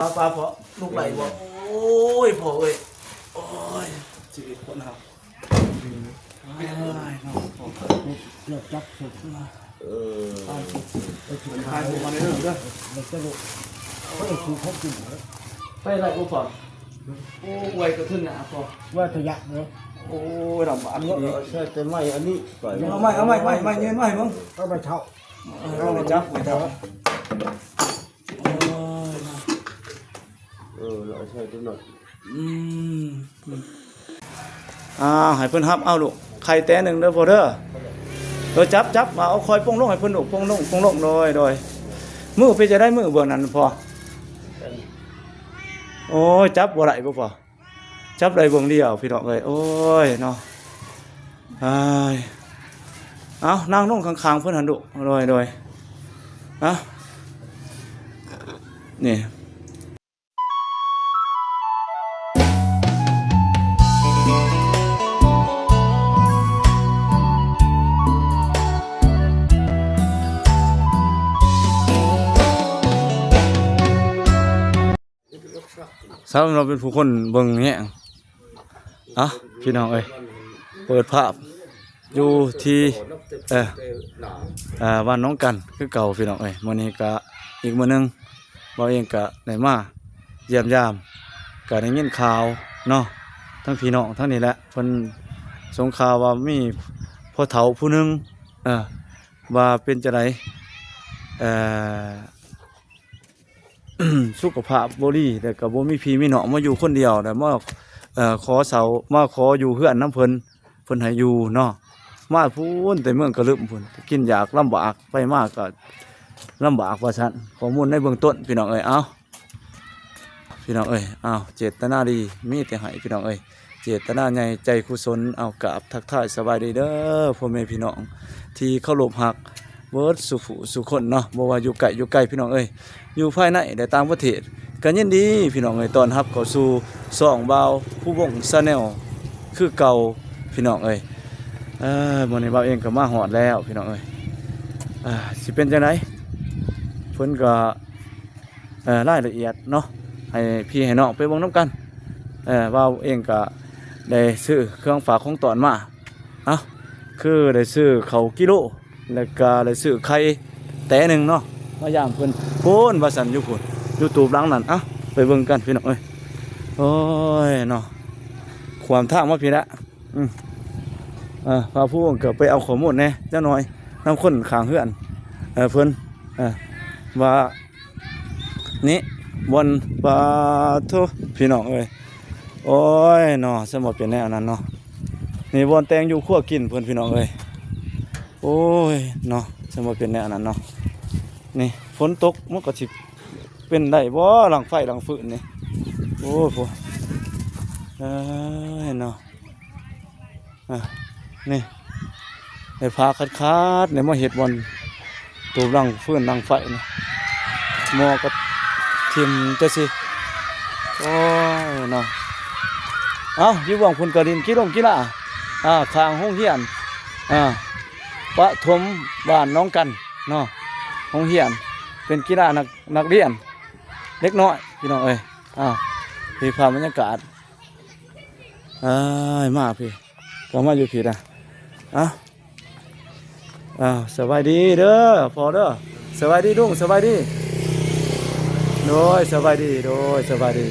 ปลาเพาะลูกไหลบ่โอ้ยพอเอ้ยโอ้ยชีวิตคนเราไม่ได้เนาะเลือกจับสุดไปถึงท้ายผมมาในเรื่องด้วยมันจะลุกก็เลยคือเขากินไปอะไรกูฝากโอ้ไวกระทึ่งนะพอว่าขยะเนาะโอ้ยลำบากนี่ใช่แต่ไม่อันนี้เอาไม่เงินไม่มึงเอาไปเท่าเอาไปจับไปเท่าเราใช่ตัวหน่อยให้เพิ่นฮับเอาลูกไข่แต่หนึ่งเด้อพอเด้อโดยจับมาเอาคอยป้งลงให้เพิ่นลูกป้งลงโดยมือไปจะได้มือเบิ่งนั้นพอโอ้ยจับบ่ได้บ่พอจับได้เบิ่งเดียวพี่น้องเอ้ยโอ้ยเนาะเอานั่งลงข้างๆเพิ่นหั่นลูกโดยนี่สาวเราเป็นผู้คนเบิ่งแง่งพี่น้องเอ้ยเปิดภาพอยู่ที่บ้านน้องกันคือเก่าพี่น้องเอ้ยมื้อนี้ก็อีกมื้อนึงบ่เองก็ได้มาเยี่ยมยามก็ได้ยินข่าวเนาะทั้งพี่น้องทั้งนี้แหละเพิ่นส่งข่าวว่ามีพ่อเฒ่าผู้นึงว่าเป็นจังไดสุขภาพบ่ดีแต่ก็บ่มีพี่มีน้องมาอยู่คนเดียวแต่มาขอเสามาขออยู่เฮือนน้ำเพิ่นให้อยู่เนาะมาพูนแต่เมืองกระลึมพุ่นกินอยากลำบากไปมากก็ลำบากว่าซั่นข้อมูลในเบื้องต้นพี่น้องเอ้ยพี่น้องเอ้ยเจตนาดีมีแต่ให้พี่น้องเอ้ยเจตนาใหญ่ใจกุศลเอากราบทักทายสบายดีเด้อพ่อแม่พี่น้องที่เคารพรักเบิดสุคนเนาะบ่ว่าอยู่ไกลพี่น้องเอ้ยอยู่ภายในและต่างประเทศกันยินดีพี่น้องเอ้ยต้อนรับเข้าสู่ซ่องบ่าวผู้วงชาแนลคือเก่าพี่น้องเอ้ยมื้อนี้บ่าวเองก็มาฮอดแล้วพี่น้องเอ้ยสิเป็นจังได๋เพิ่นก็รายละเอียดเนาะให้พี่ให้น้องไปเบิ่งนำกันบ่าวเองก็ได้ซื้อเครื่องฝากของตอนมาคือได้ซื้อข้าวกิโลแล้วก็ได้ซื้อไข่แต่หนึ่งเนาะมาย่างเพิ่นพูนว่าสันอยู่พุ่นอยู่ตูบหลังนั่นไปเบิ่งกันพี่น้องเอ้ยโอ้ยเนาะความทางมาพี่ละพาผู้เกือบไปเอาข้อมูลแน่เจ้าหน่อยน้ำข้นขางเฮือนเพิ่นว่านี่บนปลาทุพี่น้องเอ้ยโอ้ยเนาะสมบูรณ์เป็นแน่นั้นเนาะนี่บนแตงอยู่ขั้วกินเพิ่นพี่น้องเอ้ยโอ้ยเนาะสมบูรณ์เป็นแน่นั้นเนาะนี่ฝนตกมันก็สิเป็นได้บ่หลังไฟหลังฟืนนี่โอ้โหเนาะนี่ในพาคัดในมาเห็ดบอลตัวหลังฟืนหลังไฟนี่มอกับทิมจะสิโอ้ยเนาะอยู่ว่างพุ่นกระดินกี่ลมกี่ละคางห้องเฮียนปะถมบ้านน้องกันเนาะห้องเฮียนเป็นกีฬานักเรียนเล็กน้อยพี่น้องเอ้ยพี่พาบรรยากาศมาพี่ก็มาอยู่พี่นะสบายดีเด้อพอเด้อสบายดีลุงสบายดีโดยสบายดี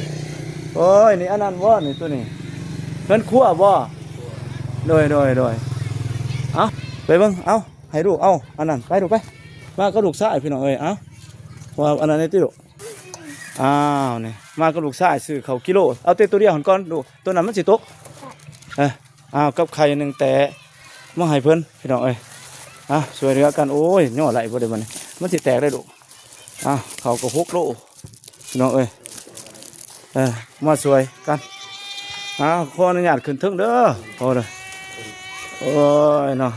โอ้ยนี่อันนั้นว่านี่ตัวนี้เพิ่นคั่วบ่โดยไปเบิ่งให้ลูกอันนั้นไปลูกไปมาก็ลูกชายพี่น้องเอ้ยว่าอันนั้นนี่ติลูกนี่มาก็ลูกชายซื้อข้าวกิโลเอาแต่ตัวเดียวก่อนดูตัวนั้นมันสิตกกับไข่หนึ่งแต่มาให้เพิ่นพี่น้องเอ้ยช่วยเหลือกันโอ้ยย่อไหลบ่ได้มันสิแตกได้ลูกเขาก็6 โลพี่น้องเอ้ยมาช่วยกันขออนุญาตขึ้นถึงเด้อพอเลยโอ้ยเนาะ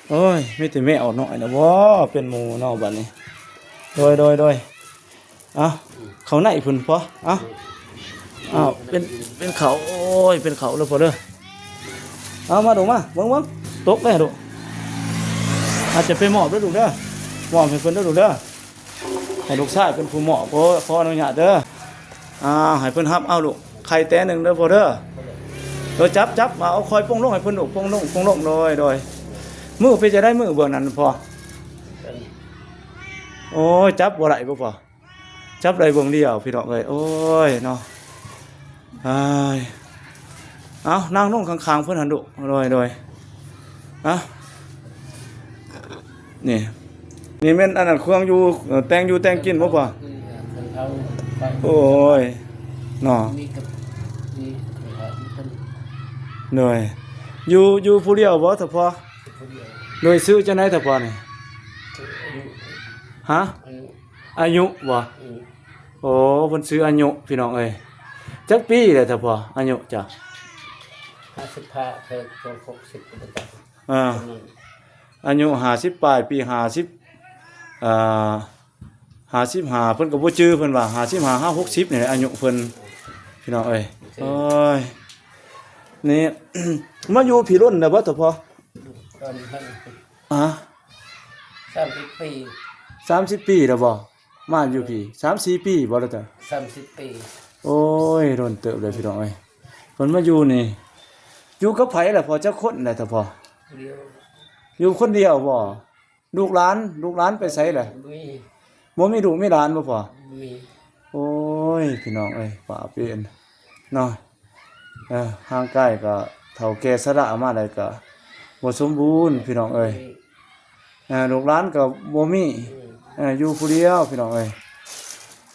โอ้ยไม่แต่แม่เอาหน่อยนะว้าเป็นหมูเนาะบัดนี้โดยเขาไหนพุ่นพอเป็นเขาโอ้ยเป็นเขาเลยพอเด้อมาดูมาเบิ่งตกได้ดู อาจจะไปหมอบด้วยดูเด้อหมอบให้เพิ่นด้วยดูเด้อ ให้ลูกชายเป็นผู้เหมาะขออนุญาตเด้อให้เพิ่นรับเอาลูกไข่แต้หนึงเด้อพ่อเด้อโดยจับมาเอาคอยปงลงให้เพิ่นลูกปงลงโดยมือไปจะได้มือเบิ่งนั้นพอโอ้ยจับบ่ได้บ่พอจับได้เบิ่งเดียวพี่น้องเอ้ยโอ้ยเนาะเอานั่งลงข้างๆเพิ่นหั่นลูกโดยนี่แม่นอันนั้นเครื่องอยู่แต่งกินบ่พอ เอาไป โอ้ยเนาะ มีกับมีเป็น เหนื่อยอยู่ผู้เดียวบ่ถ้าพอ คนเดียว โดยซื้อจังได๋ถ้าพอนี่ อายุ ฮะ อายุอายุบ่โอ้เพิ่นซื้ออายุพี่น้องเอ้ยจักปีแล้วถ้าพออายุจ้ะ 55เธอจน60เป็นตัด อ่าอายุ50ปลายปี5055เพิ่นก็บ่จื้อเพิ่นว่า55 60นี่แหละอายุเพิ่นพี่น้องเอ้ยโอ้ยนี่ มาอยู่พี่รุ่นน่ะบ่ถ้าพอ ตอนนั้น อ่ะ 30 ปี 30 ปีแล้วบ่มาอยู่พี่3-4 ปีบ่แล้วจ้ะ 30 ปี โอ้ยโดนเติบเลยพี่น้องเอ้ยเพิ่นมาอยู่นี่อยู่กับไผล่ะพอจักคนน่ะถ้าพอ เดียว อยู่คนเดียวบ่ลูกหลานไปไสล่ะ มี บ่มีลูกมีหลานบ่พอ มี โอ้ยพี่น้องเอ้ยป่าเปลี่ยนเนาะห่างไกลก็เฒ่าแก่สระมาได้ก็บ่สมบูรณ์พี่น้องเอ้ยลูกหลานก็บ่มีอยู่ผู้เดียวพี่น้องเอ้ย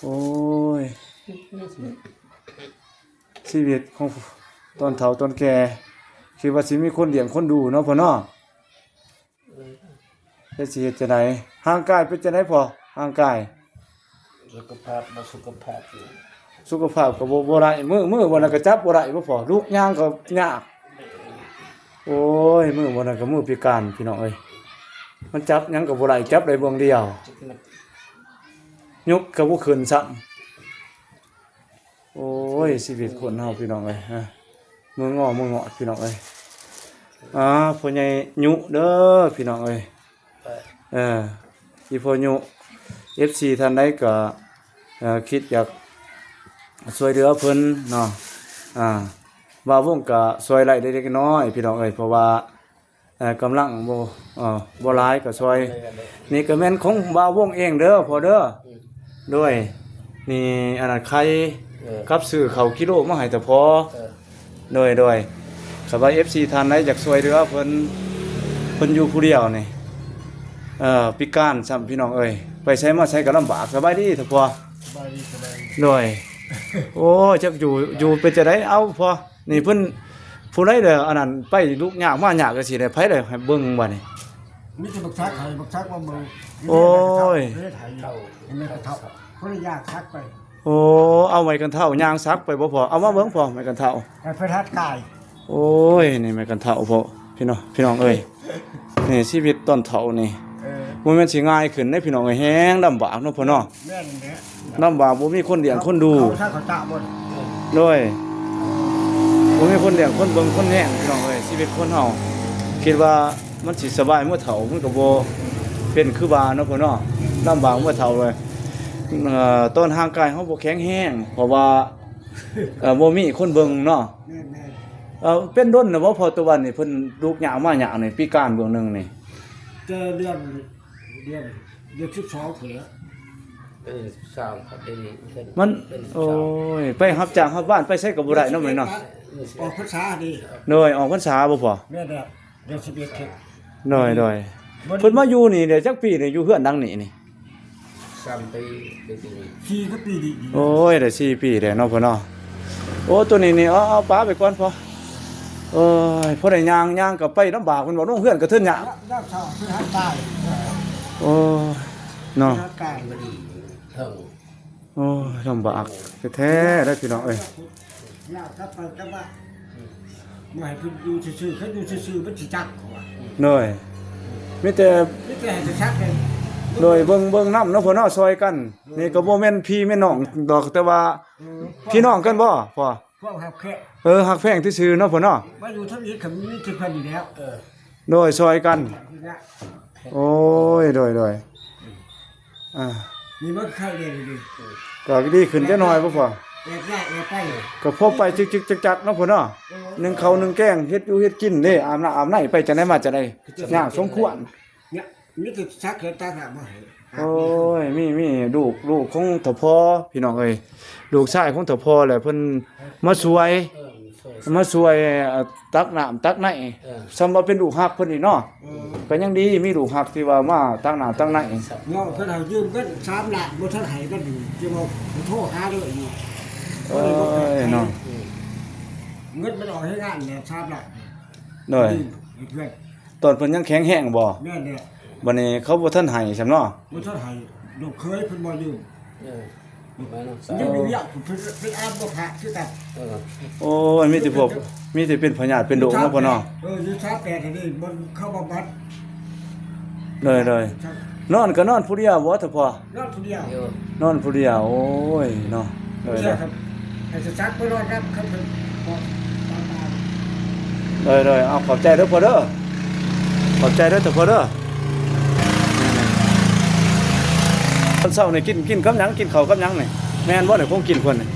โอ้ยชีวิตของตอนเฒ่าตอนแก่คิดว่าสิมีคนเลี้ยงคนดูเนาะพ่อเนาะจะสิเฮ็ดจังไดห่างกายเป็นจังไดพ่อห่างกาย สุขภาพบ่สุขภาพอยู่ สุขภาพก็บ่ได้มือบ่นั้นก็จับบ่ได้บ่พอลูกย่างก็ยากโอ้ยมือบ่นั้นก็มือพิการพี่น้องเอ้ยมันจับหยังก็บ่ได้จับได้เบิ่งเดียว จักนัก ยกก็บ่ขึ้นซ้ำโอ้ยชีวิตคนเฮาพี่น้องเอ้ยมืองอพี่น้องเอ้ยพ่อใหญ่ยุเด้อพี่น้องเอ้ย ไป อีพ่อยุ FC ท่านใดก็คิดอยากช่วยเหลือเพิ่นเนาะว่าวงก็ช่วยได้เล็กๆน้อยพี่น้องเอ้ยเพราะว่ากำลังบ่หลายก็ช่วยนี่ก็แม่นของว่าวงเองเด้อพอเด้อด้วยนี่อันนั้นไข่กับซื้อข้าวกิโลมาให้แต่พอโดยถ้าว่า FC ท่านใดอยากช่วยเหลือเพิ่นอยู่ผู้เดียวนี่พิการซ้ำพี่น้องเอ้ยไปใช้มาใช้ก็ลำบากสบายดีแต่พอ บ่ดีสบาย หน่อยโอ้จักอยู่เป็นจะได้เอาพอนี่เพิ่นผู้ใดเด้ออันนั้นไปลูกยากมายากก็สิได้ไผได้ให้เบิ่งบัดนี้ มีแต่บักซักไข่บักซักว่ามือ โอ้ย ไม่ได้ถ่าย เข้า ไม่ได้เท่าเขาเลยยากซักไป โอ้เอาไม้กันเท่ายางซักไปบ่พอเอามาเบิ่งพอไม้กันเท่า ไอ้พระทัดกาย โอ้ยนี่ไม้กันเท่าพอพี่น้องเอ้ยนี่ชีวิตตอนเฒ่านี่บ่แม่นสิง่ายขึ้นได้พี่น้องเอ้ยแฮงลำบากเนาะพ่อเนาะ แม่นเนี่ย ลำบากบ่มีคนเลี้ยงคนดู เขาถ้าเขาจะหมด ด้วยบ่มีคนเลี้ยงคนเบิ่งคนแย่งพี่น้องเอ้ยชีวิตคนเฮาคิดว่ามันสิสบายเมื่อเฒ่ามันก็บ่เป็นคือว่าเนาะพ่อเนาะลำบากเมื่อเฒ่าเลยต้นห่างกายเฮาบ่แข็งแรงเพราะว่าบ่มีคนเบิ่งเนาะ แม่นแม่น เป็นด้นน่ะบ่พอตัววันนี่เพิ่นลูกยาวมาหยานี่พิการเบื้องหนึงนี่ เจอเดือน12เผือ สาวครับเดี๋ยวนี้เพิ่น มัน เป็น โอ้ สาว ยไปรับจ้างรับบ้านไปใช้ก็บ่ได้เนาะแม่เนาะ ออกพรรษาดี โดยออกพรรษาบ่พอ แม่นเนี่ยเดือน11เข็ม โดยเพิ่นมาอยู่นี่เดี๋ยวจักปีนี่อยู่เฮือนดังนี่นี่ 3 ปีเดี๋ยวนี้ ทีก็ปีดี โอ้ยได้4ปีแล้วเนาะพ่อเนาะโอ้ตัวนี้นี่เอาปลาไปก่อนพอเอ้ยพอได้ย่างก็ไปลำบากเพิ่นบ่ลงเฮือนก็เทินหยาก ด้านเช้าพระทัดกาย โอ้ยเนาะ พระทัดกาย บ่ดีเทิง โอ้ยลำบากแท้ๆเด้อพี่น้องเอ้ย ยากครับไปกับว่าไม่ให้เพิ่นอยู่ซื่อๆเขาอยู่ซื่อๆมันสิจักเขาว่า โดยมีแต่ นี่แต่ให้จะชักเลย โดยเบิ่งน้ำเนาะพ่อเนาะซอยกันนี่ก็บ่แม่นพี่แม่น้องดอกแต่ว่าพี่น้องกันบ่พ่อ พวกครับแค่ ฮักแพงซื่อๆเนาะพ่อเนาะ มาอยู่ทั้งนี้เขามีที่เพิ่นอยู่แล้ว โดยซอยกัน ทีเนี้ย โอ้ยโดยอ่า มีมันไข่เลยดิ ก็ดีขึ้นจักหน่อยบ่พอ แอบได้แอบไป ก็พอไปจึกๆจักๆเนาะพ่อเนาะนึ่งข้าวนึ่งแกงเฮ็ดอยู่เฮ็ดกินเด้อาบน้ำอาบในไปจังได๋มาจังได๋ยากสมควร เนี่ยนี่คือซักเกิดตาหามาให้ โอ้ยมีลูกของทพพี่น้องเอ้ยลูกชายของทพแหละเพิ่นมาช่วย ช่วย มาช่วยตักน้ำตักใน เ ซำว่าเป็นลูกฮักเพิ่นนี่เนาะ เออ ก็ยังดีมีลูกฮักที่ว่ามาตักน้ำตักใน เงาเพิ่นเอายืมกัน3ล้านบ่ทันให้กันอยู่จะมาโทรหาเลยอยู่ เอ้ยเนาะ เงินมันออกให้งานเนี่ย3ล้าน หน่อย เพื่อน ตอนเพิ่นยังแข็งแรงบ่ แม่เนี่ย บัดนี้เขาบ่ทันให้ซำเนาะ บ่ทันให้ลูกเคยเพิ่นบ่ยืม มาเนาะ ยืมอยู่ยากเพิ่นเป็นอาบ่พระคือกัน โอ้ยมีแต่พวกมีแต่เป็นพญาติเป็นโรคเนาะพ่อเนาะ อยู่ชาแปดอันนี้มันเข้าบำบัด เลยนอนก็นอนผู้เดียวบ่ทพ รอดคนเดียว อยู่ นอนผู้เดียวโอ้ยเนาะเลย ใช่ครับให้จะซักไปรอดครับครับเป็นบอกตาม เลยเอาขอบใจเด้อพ่อเด้อขอบใจเด้อทพเด้อตอนเช้านี่กินกับหยังกินข้าวกับหยังนี่แม่นบ่ได้คงกินเพิ่นนี่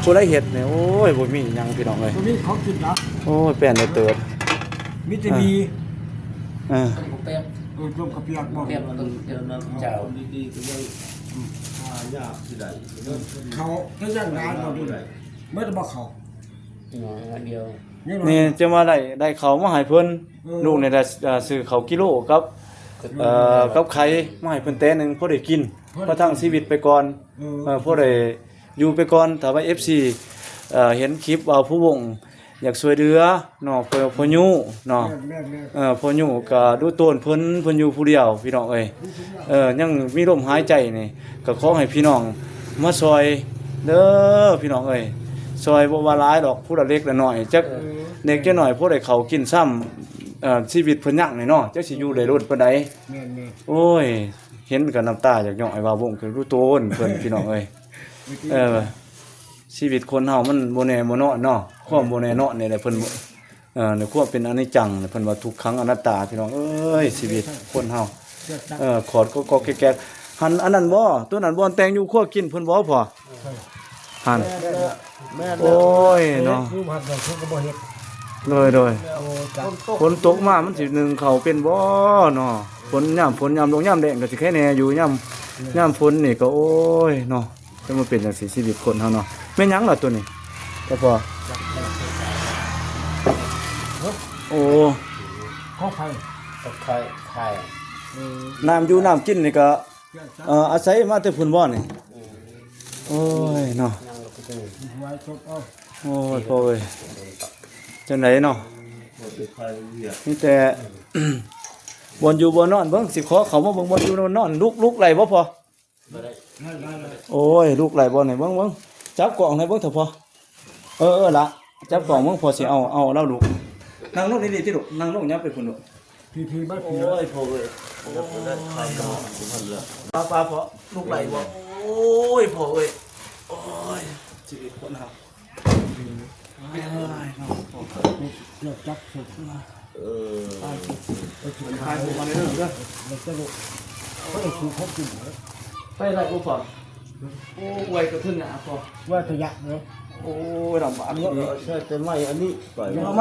ผู้ใดเฮ็ดนี่โอ้ยบ่มีหยังพี่น้องเอ้ย ตัวนี้เขากินนะ โอ้ยแป้นได้เติด มิตรมี เออ ผมเป๊ะ รวมกับเปียกบอก เป๊ะมันเดี๋ยวมันเจ้า ดีๆก็ยังหายากที่ใด เขาถ้าย่างร้านเราดูเมื่อจะบอกเขา หน่อยอันเดียว นี่จะมาได้ข้าวมาให้เพิ่นลูกนี่ได้ซื้อข้าวกิโลกับกับไข่มาให้เพิ่นแต้หนึงพอได้กินประทังชีวิตไปก่อนพอได้อยู่ไปก่อนถ้าว่า FC เห็นคลิปว่าผู้วงอยากช่วยเหลือเนาะพ่อยุเนาะ พ่ออยู่ก็ดูโตนเพิ่นอยู่ผู้เดียวพี่น้องเอ้ยยังมีลมหายใจนี่ก็ขอให้พี่น้องมาซอยเด้อพี่น้องเอ้ยซอยบ่ว่าหลายดอกผู้ละเล็กละน้อยจักเด็กจักหน่อยผู้ใดเขากินซ้ำชีวิตเพิ่นยังนี่เนาะจักสิอยู่ได้รอดปานใดโอ้ยเห็นก็น้ำตาอยากย่อยว่าวงคือดูโตนเพิ่นพี่น้องเอ้ยชีวิตคนเฮามันบ่แน่บ่นอนเนาะความบ่แน่นอนนี่แหละเพิ่นในความเป็นอนิจจังเพิ่นว่าทุกครั้งอนัตตาพี่น้องเอ้ยชีวิตคนเฮาขอดก็แก่ๆหันอันนั้นบ่ตัวนั้นบ่แต่งอยู่ครัวกินเพิ่นบ่พอหัน แม่ โอ้ยเนาะ ผู้พันเขาก็บ่เฮ็ด เลย โอ้จับ ฝนตกมามันสิหนึ่งเขาเป็นบ่เนาะฝนยามลงยามแดงก็สิแค่แน่อยู่ยามฝนนี่ก็โอ้ยเนาะจะมาเป็นจังซี่ชีวิตคนเฮาเนาะแม่นหยังล่ะตัวนี้ก็พอโอ้ ข้อไฟ ก็ค่อยไข่ น้ำอยู่น้ำกินนี่ก็อาศัยมาแต่พุ่นบ่นี่โอ้ยเนาะ นั่งก็จะ ไว้ครบเอา โอ้ยพ่อเอ้ยจังไดเนาะ หมดไปใครเรียก มีแต่ บนอยู่บนนอนเบิ่งสิขอเขามาเบิ่งบนอยู่นอนลุกไหลบ่พอ บ่ได้ ได้ โอ้ยลุกไหลบ่ไหนเบิ่งจับกล่องให้เบิ่งเถอะพอละจับกล่องเบิ่งพอสิเอาเล่าลูกนั่งลงดีๆติลูกนั่งลงยับไปพุ่นลูก พี่บ้าน โอ้ พี่ ยพ่อเอ้ย แล้วก็ได้ใครก็ถึงพันเลย ปลาพอลุกไหลบ่โอ้ยพ่อเอ้ยโอ้ยชีวิตคนเฮาเอ้ยเนาะ เลือกจับสุด เออ มันพายผมมาเรื่อยๆเด้อ แล้วก็ลูกเขาได้คือเขากิน ไปไรบ่พอโอ้ไวกระทึ่งหนาพอ ว่าขยะเนาะ โอ้ยลำบาก ใช่แต่ไม่อันนี้ปล่อย เอาไ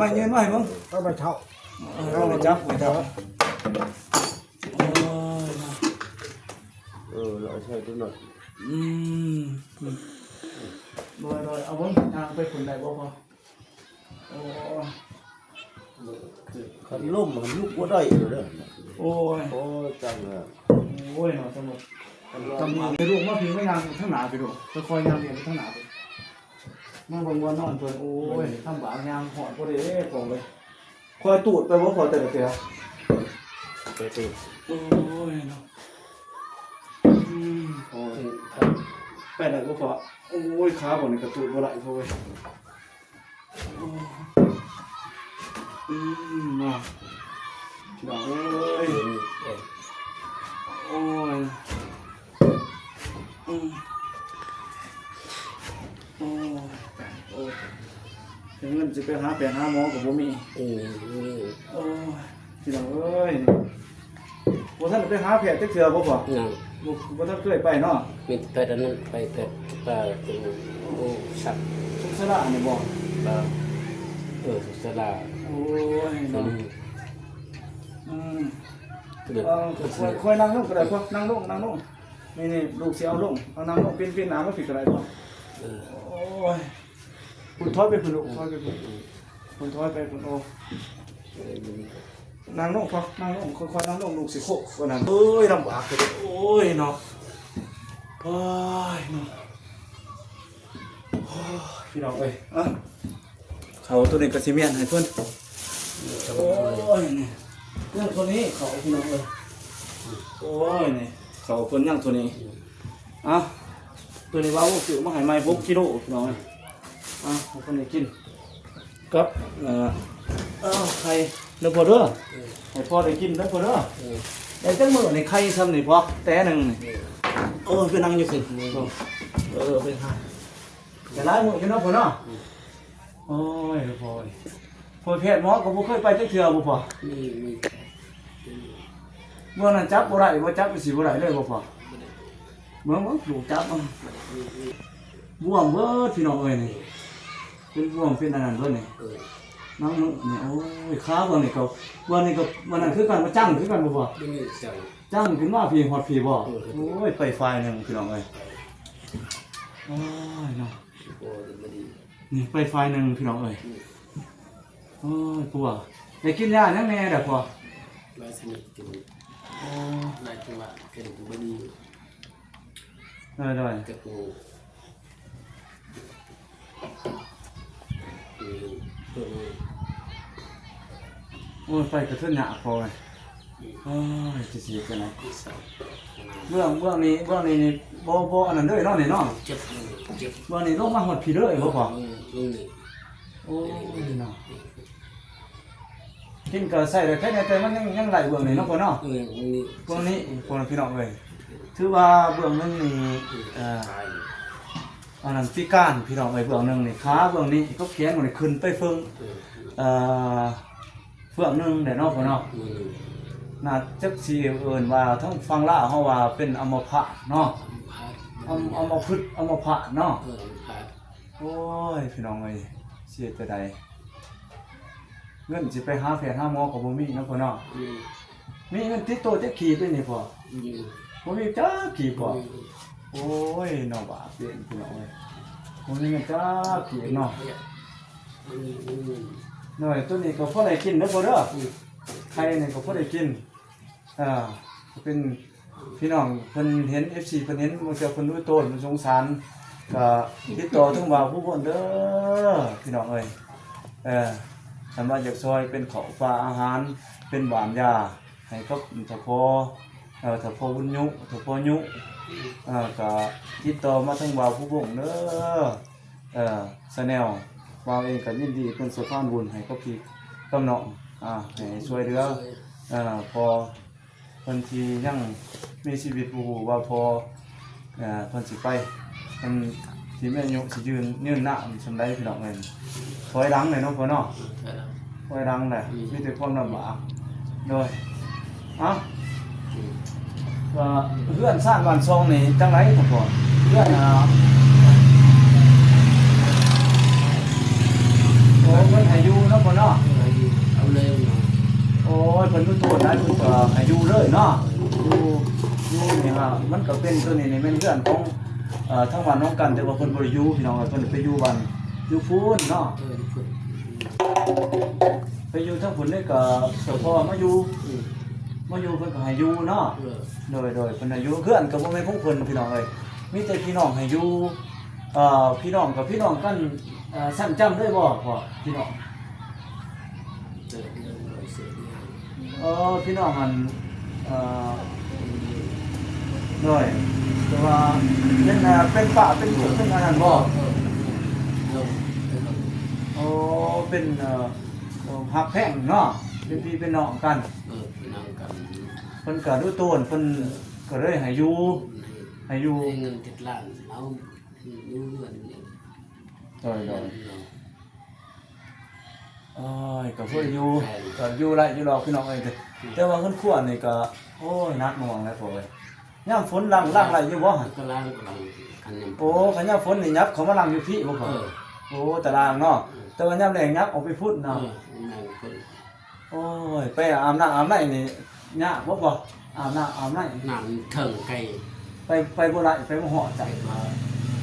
ม่ยืนไม่มึง ก็ไปเท่า เอาไปจับไปจับ เราใช่ตัวหน่อย โดยเอาเบิ้งทางไปคนใดบ่พอโอ้ คันล่มมันลุกว่าได้เลย โอ้ย โอ้จังเลย โอ้ยเนาะสมุดจำไปลูกมาพิงไม่นางทั้งหนาไปดูค่อยๆยางเรียนทั้งหนาไปนั่งบนวันนอนเพิ่นโอ้ยทำบางยางหอดบ่ได้ของเลยคอยตูดไปบ่พอแต่ละเทื่อ ไปติด โอ้ยเนาะโอ้ยไปไหนบ่พอโอ้ยขาบ่นี่กระตูดบ่ได้พ่อเว้ยเนาะดอกเอ้ยโอ้ยโอ้ยโอ้ยถึงเงินจะไปหาหมอกับบ่มี โอ้ยพี่น้องเอ้ยบ่ทันได้ไปหาแพทย์จักเทื่อบ่พอ นั่ง บ่ทันเคยไปเนาะ มีแต่อันนั้นไปแต่ปลาตัวโอ้สัก ทุกสระนี่บ่ ปลาสลา โอ้ย ตัว เนาะ นี้ อืม เดือด ค่อยนั่งลงก็ได้พ่อนั่งลงนี่ลูกสิเอาลงเอานั่งลงเป็นน้ำมาผิดก็ได้พ่อโอ้ยคุณถอยไปคุณลูกถอยไปคุณถอยไปคุณโอนั่งลงพ่อนั่งลงค่อยๆนั่งลงลูกสิโคกว่านั้นเอ้ยลำบากเลยโอ้ยเนาะโอ้ยเนาะโอ้ยพี่น้องเอ้ยอ่ะเขาตัวนี้ก็สิเมียนให้เพิ่นโอ้ยนี่เรื่องตัวนี้เขาพี่น้องเอ้ยโอ้ยนี่เขาเพิ่นย่างตัวนี้อ่ะตัวนี้ว่าโอ้คือมาให้ใหม่6 กิโลพี่น้องเอ้ยอ่ะเอาคนนี้กินกับไข่เด้อพ่อเด้อให้พ่อได้กินเด้อพ่อเด้อได้จังมื้อนี่ไข่ซ้ำนี่พ่อแต่หนึงนี่โอ้ยไปนั่งอยู่สิไปหาแต่หลายมื้ออยู่เนาะพ่อเนาะโอ้ยพ่อเอ้ยพ่อแพทย์หมอก็บ่เคยไปจักเทื่อบ่พ่อ มี เมื่อนั้นจับบ่ได้บ่จับไปสิบ่ได้เลยบ่พ่อเมื่อลูกจับมันบวมเบิดพี่น้องเอ้ยนี่เป็นบวมเป็นอันนั้นเบิดนี่น้ำมึงนี่โอ้ยขาเบิ่งนี่ก็วันนี้ก็วันนั้นคือกันบ่จังคือกันบ่พ่อ นี่จัง จังขึ้นมาพี่ฮอดพี่บ่โอ้ยไปไฟหนึงพี่น้องเอ้ยโอ้ยเนาะ โอ้ดี นี่ไปไฟหนึงพี่น้องเอ้ยโอ้ยปัวได้กินยาจังแน่เด้อพ่อ ลายสนิทจริง โอ้ ลายจังหวะเป็นบดี ได้ กระปูตัวนี้ โอ้ยไปกระเทือนหน้าพอเลยโอ้ยจะเสียกันไหน ที่สอง เบื้องนี้นี่บ่อันนั้นเด้อเนาะนี่เนาะ เจ็บเจ็บ เบื้องนี้ลงมาหมดพี่เด้อบ่พอ ลูกนี่ โอ้ยเนาะกินก็ใส่ได้แค่แต่มันยังไหลเบื้องนี้เนาะพ่อเนาะ นี่ เบื้องนี้พ่อพี่น้องเอ้ยถือว่าเบื้องนึงนี่ตาย อันนั้นพิการพี่น้องเอ้ยเบื้องนึงนี่ขาเบื้องนี้ก็แขนมันขึ้นไปเฟิงเฟื่องนึงได้เนาะพ่อเนาะน่าจักสิเอิ้นว่าทั้งฟังลาวเฮาว่าเป็นอัมพาตเนาะอัมพฤกษ์อัมพาตเนาะโอ้ยพี่น้องเอ้ยเสียแต่ใดเงินสิไปหาแพทย์หาหมอก็บ่มีเนาะพ่อเนาะมีเงินติดตัวจักขี่ไปนี่พ่อบ่มีจักขี่พ่อโอ้ยเนาะบาปเปลี่ยนพี่น้องเอ้ยบ่มีเงินจักขี่เนาะหน่อยตัวนี้ก็พอได้กินเด้อพ่อเด้อไข่นี่ก็พอได้กินเป็นพี่น้องเพิ่นเห็น FC เพิ่นเห็นบ่เจ้าเพิ่นรู้โตนมันสงสารก็ติดต่อถึงว่าผู้คนเด้อพี่น้องเอ้ยสามารถอยากซอยเป็นข้าวปลาอาหารเป็นหวานยาให้กับถ้าพอบุญยุถ้าพอยุก็ติดต่อมาทางว่าผู้บ่งเด้อชาแนลว่าเองก็ยินดีเป็นสะพานบุญให้กับพี่กับน้องให้ช่วยเหลือพอเพิ่นที่ยังมีชีวิตบ่ฮู้ว่าพอเพิ่นสิไปเพิ่นสิแม่นยุสิยืนหน้าสำใดพี่น้องเอ้ยถอยหลังเลยเนาะพ่อเนาะถอยหลังแหละมีแต่ความลำบากโดยเพื่อนสร้างบ้านซองนี่จังไรพ่อพ่อเพื่อนโอ้เพิ่นให้อยู่เนาะพ่อเนาะ เอาเลยเนาะ โอ้ยเพิ่นรู้ตัวได้เพิ่นก็ให้อยู่เลยเนาะอยู่นี่ฮะมันก็เป็นตัวนี้นี่เป็นเพื่อนของทั้งบ้านน้องกันแต่ว่าเพิ่นบ่ได้อยู่พี่น้องเพิ่นไปอยู่บ้านอยู่พูนเนาะไปอยู่ทั้งพุ่นนี่ก็เจ้าพ่อมาอยู่เพิ่นก็ให้อยู่เนาะโดยเพิ่นให้อยู่เพื่อนก็บ่แม่นของเพิ่นพี่น้องเอ้ยมีแต่พี่น้องให้อยู่พี่น้องกับพี่น้องกันสั่นจำได้บ่พ่อพี่น้องพี่น้องมันด้วยแต่ว่าเป็นป่าเป็นหมู่เป็นอันนั้นบ่เป็นหักแพงเนาะเป็นพี่เป็นน้องกันเพิ่นก็รู้ตัวเพิ่นก็เลยให้อยู่เงิน7 ล้านเอาอยู่เงินก็เพิ่นอยู่ก็อยู่ไรอยู่รอพี่น้องเอ้ยแต่ว่าเพิ่นขวดนี่ก็โอ้ยนักหน่วงแล้วพ่อเอ้ย ยามฝนล้างไรอยู่บ่หั่น ก็ล้างกำลังคันนี้ โอ้คันยามฝนนี่ยับเขามาล้างอยู่พี่บ่ เอ พ่อ อ โอ้ตารางเนาะแต่ว่ายามแรงยับออกไปพุ่น เอ เนาะ อนั่งคน โอ้ยไปอาบน้ำอาบไหนนี่ยากบ่พ่ออาบน้ำอาบไหน น้ำเถิงไก่ ไปบ่ได้ไปบ่เหาะใจ ใจมา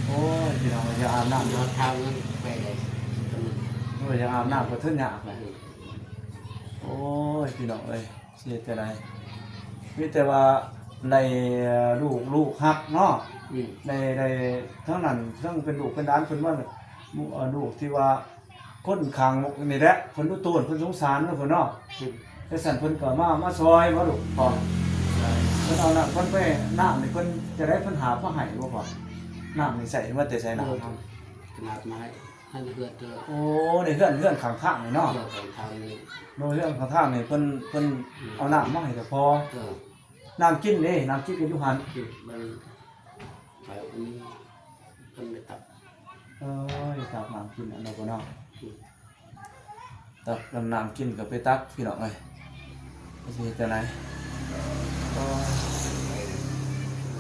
โอ้ยพี่น้องอย่าอาบน้ำ ยอดทางนั้นไปเลยตอนนั้น โอ้ยอย่าอาบน้ำก็ถึงยาก ไป โอ้ยพี่น้องเอ้ยเสียแต่ใดมีแต่ว่าในลูกฮักเนาะ อืม ในทั้งนั้นทั้งเป็นลูกเป็นด้านเพิ่นว่าลูกที่ว่าคนคางนี่แหละเพิ่นรู้ตัวเพิ่นสงสารเนาะเพิ่นเนาะแต่สั่นเพิ่นก็มาซอยว่าลูกพอเพิ่นเอาน้ำเพิ่นไปน้ำนี่เพิ่นจะได้เพิ่นหามาให้บ่พอน้ำนี่ใส่มาแต่ใส่น้ำ ขนาดไม้ให้เพื่อนเจอ โอ้ในเฮือนข้างๆนี่เนาะ เกี่ยวกับทางนี้ โดยเรื่องข้างๆนี่เพิ่นเอาน้ำมาให้ก็พอ เออ น้ำกินนี่น้ำกินกันอยู่หัน คือมันไปอันนี้มันไม่ตับ เอ้ยตักน้ำกินอันนั้นก็เนาะตักน้ำกินก็ไปตักพี่น้องเอ้ยไปสิแต่ไหนก็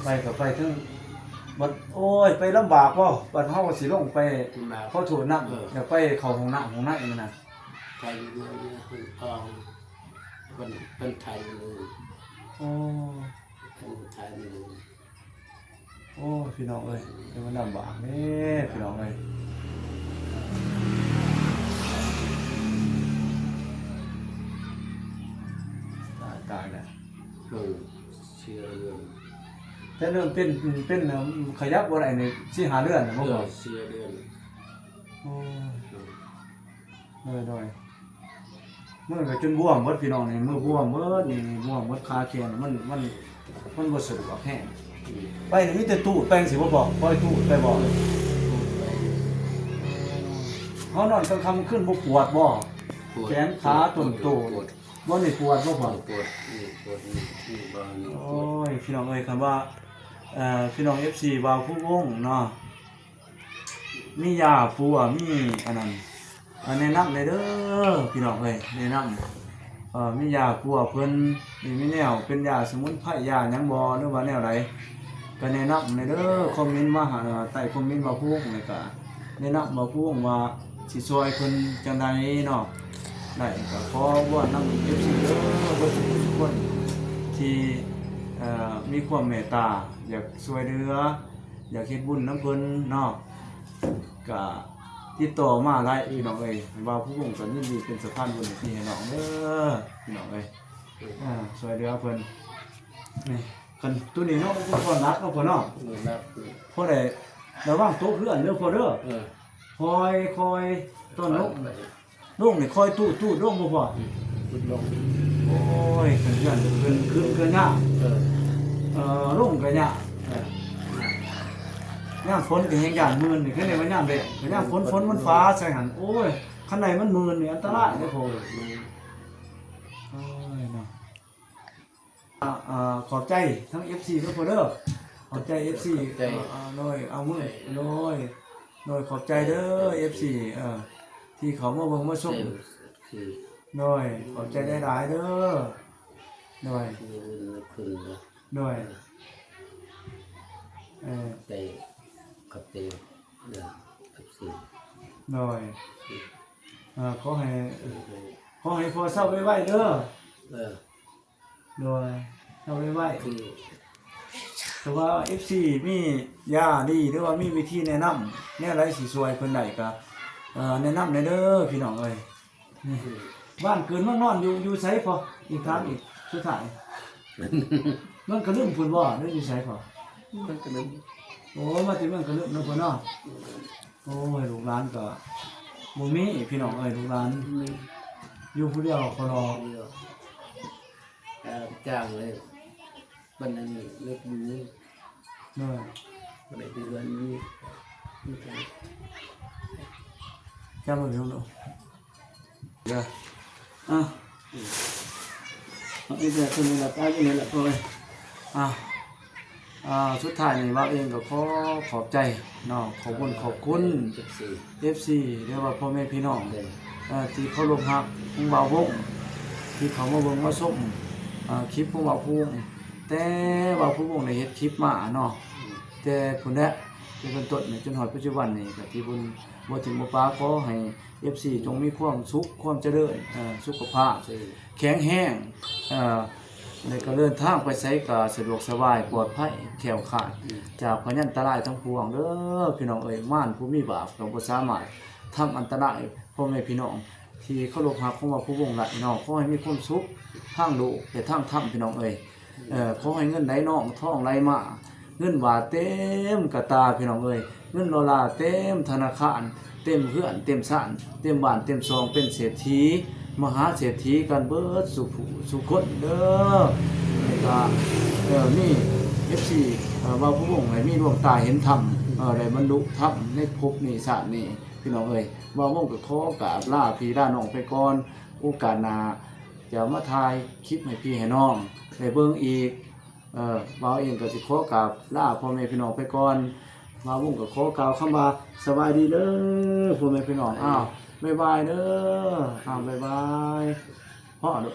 ไปก็ไปถึงบัดโอ้ยไปลำบากบ่บัดเฮาก็สิลงไป มา ขอโทษน้ำเดี๋ยวไปเข้าห้องน้ำอีกนะ ไทยเนื้อเนี่ยมันทองเป็นไทยเลย โอ้ เป็นไทยเลย โอ้ยพี่น้องเอ้ยเดี๋ยวมันลำบากนี่พี่น้องเอ้ยตายแล้ว เออเชื่อเรื่อง แต่เรื่องเป็นขยับบ่ได้นี่สิหาเรื่องน่ะ เอ บ่ อ บ่ เชื่อเรื่อง โอ้ยน้อยๆมือก็จนบวมหมดพี่น้องนี่มือบวมหมดนี่บวมหมดขาแขนมันบ่สะดวกแฮงไปนี่มีแต่ตู้แป้งสิบ่บอกปล่อยตู้ไปบ่เฮานอนกลางค่ำขึ้นบ่ปวดบ่แขนขาต้นโตบ่นี่ปวดบ่ ป พ่ ว อ ดปวดนี่บ้าน โอ้ยพี่น้องเอ้ยคำว่าพี่น้อง FC วาวผู้วงเนาะมียาปัวมีอันนั้นแนะนำเลยเด้อพี่น้องเอ้ยแนะนำมียาปัวเพิ่นมีแนวเป็นยาสมุนไพรยาหยังบ่หรือว่าแนวใดก็แนะนำเลยเด้อคอมเมนต์มาหาใต้คอมเมนต์มาผู้วงเลยก็แนะนำมาผู้วงว่าสิช่วยเพิ่นจังไดเนาะได้ก็ขอวอนนำ FC เด้อเบิดทุกคนที่มีความเมตตาอยากช่วยเหลืออยากเฮ็ดบุญนำเพิ่นเนาะก็ติดต่อมาได้พี่น้องเอ้ยว่าผู้วงก็ยินดีเป็นสะพานบุญให้พี่ให้น้องเด้อพี่น้องเอ้ยช่วยเหลือเพิ่นนี่คันตัวนี้เนาะบ่พอนักเนาะพ่อเนาะ รับ พอได้ระวังโต๊ะเพื่อนเด้อพ่อเด้อ เออ คอยต้นลงนี่คอยตู้ลงบ่พ่อ พุดลง โอ้ยเพื่อนขึ้นยาก เออ ลงก็ยาก ย่ามฝนก็แฮงย่านมื่นนี่แค่นี้มันย่ามเด็กย่ามฝนมันฟ้าใส่หันโอ้ยข้างในมันมื่นนี่อันตรายเด้อพ่อโอ้ยเนาะขอบใจทั้ง FC ทุกคนเด้อขอบใจ FC น้อยเอามือน้อยขอบใจเด้อ FC ที่เขามาเบิ่งมาชม คือ น้อยขอบใจหลายๆเด้อน้อย คือคุณนะ น้อยเตะกับเตะเดือกับสี่ น้อยขอให้พอเศร้าไว้ๆเด้อ เออ น้อยเศร้าไว้ๆ คือ แต่ว่า FC มียาดีหรือว่ามีวิธีแนะนำเนี่ยอะไรสิช่วยเพิ่นได้ก็แนะนำได้เด้อพี่น้องเอ้ยนี่บ้านเกินเมืองนอนอยู่ไสพออีกครั้งอีกสุดท้ายมันก็ลืมพุ่นบ่หรืออยู่ไสพอ มันก็นึก โอ้มาที่เมืองก็ลืมเนาะพ่อเนาะโอ้ยลูกหลานก็บ่มีพี่น้องเอ้ยลูกหลาน มี อยู่ผู้เดียวขอรอ เดียวจ้างเลยบันนั้นเล็กมือ เด้อ บันไดเดือนนี้มีการ จำบ่ได้ลูกเด้อเอาอีกแบบนึงละตายอยู่นี่แหละพ่อเอ้ยสุดท้ายนี่ว่าเองก็ขอขอบใจเนาะขอบคุณ กับสี่ FC เรียกว่าพ่อแม่พี่น้อง เดือน ที่เคารพรักของบ่าววงที่เขามาเบิ่งมาชมคลิปของบ่าวพง แต่ว่าผู้วงได้เฮ็ดคลิปมาเนาะแต่พุ่นแหละเป็นต้นจนฮอดปัจจุบันนี่ก็ที่บุญบ่ถึงบ่ปาขอให้ FC จงมีความสุขความเจริญสุขภาพแข็งแรงในการเดินทางไปไสก็สะดวกสบายปลอดภัยแคล้วคลาดจากพยันตรายทั้งปวงเด้อพี่น้องเอ้ยม่านผู้มีบาปก็บ่สามารถทำอันตรายพ่อแม่พี่น้องที่เคารพรักของว่าผู้วงละน้องขอให้มีความสุขทางโลกและทางธรรมพี่น้องเอ้ยขอให้เงินไหลน้องทองไหลมาเงินบาทเต็มกระตาพี่น้องเอ้ยเงินดอลลาร์เต็มธนาคารเต็มเฮือนเต็มศาลเต็มบ้านเต็มซองเป็นเศรษฐีมหาเศรษฐีกันเบิดสุคนเด้อนี่ก็นี่ FC ว่าผู้วงให้มีดวงตาเห็นธรรมได้บรรลุธรรมในภพนี้ชาตินี้พี่น้องเอ้ยว่าวงก็ขอกราบลาพี่ลาน้องไปก่อนโอกาสหน้าจะมาถ่ายคลิปให้พี่ให้น้องได้เบิ่งอีกบ่าวเองก็สิขอกราบลาพ่อแม่พี่น้องไปก่อนบ่าววงก็ขอกล่าวคำว่าสบายดีเด้อพ่อแม่พี่น้องบ๊ายบายเด้อบ๊ายบายพ่อเด้อ